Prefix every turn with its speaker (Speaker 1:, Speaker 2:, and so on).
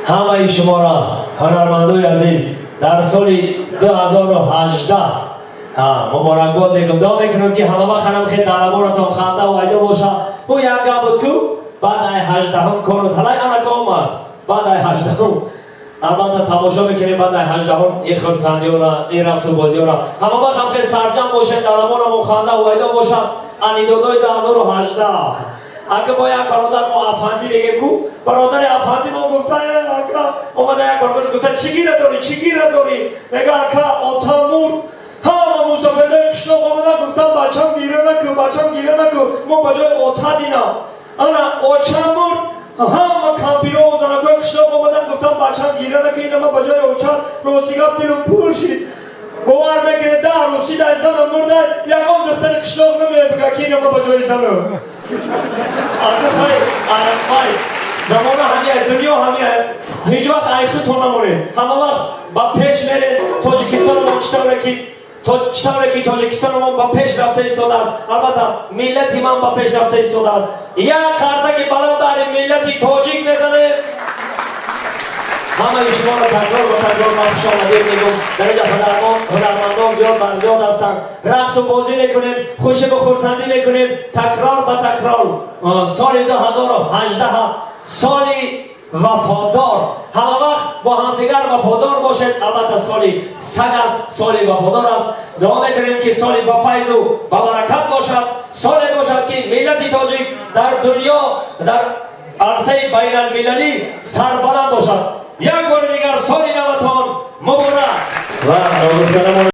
Speaker 1: همه شما را هنرمندای عزیز در سال 2018 مبارکباد میگم. دعا میکنم که همه وقت هم خیلی طلباتون خنده و ایده باشه. او یک گپ بود که بعد از 18 هم کارو تلای آمد آمد. بعد از 18 هم البته تماشا میکنیم. بعد از 18 هم این خرسندی ها را این رقص و بازی ها را همه وقت هم خیلی سرجم باشه، طلباتون خنده و ایده باشه. انیدادای 2018 اگه با یک برادر ما افندی بگه کو برادر افندی ما گفته اکا اومده یک برادرش گفته چی گیره داری میگه اکا آتامور همه مسافرده کشناق آمده گفتم بچم گیره نکو ما بجای آتا دینا انا آچامور همه کمپیرو زنگوی کشناق آمده گفتم بچم گیره نکو اینا ما بجای آچار روستیگا پیرو پور شید باور میکنه در روسی در زن مرده یکم دختر کشناق نمیه بگه که اینا ما بجای زنو آقا خواهی زمان همیه دنیا همیه هیچ وقت عیشو تو نمونه همه وقت با پیش میره تاجیکستان ما چطوره که تاجیکستان ما با پیش رفته ایستاده است. البته ملتی من با پیش رفته ایستاده است. یک خرده که بلند داره ملتی تاجیک میزنه همه شما را تکرار من خوش آمدید میگم. در اینجا هنرمندان زیاد بر زیاد هستند. رقص و بازی میکنیم، خوشی و خرسندی میکنیم، تکرار به تکرار. سال 2018 سالی وفادار، همه وقت با همدیگر وفادار باشید. البته سالی سگ است، سالی وفادار است. دعا میکنیم که سالی با فیض و با برکت باشد، سالی باشد که ملت تاجیک در دنیا در عرصه بین المللی سربلند باشد. یک بار دیگر سال نوتان مبارک.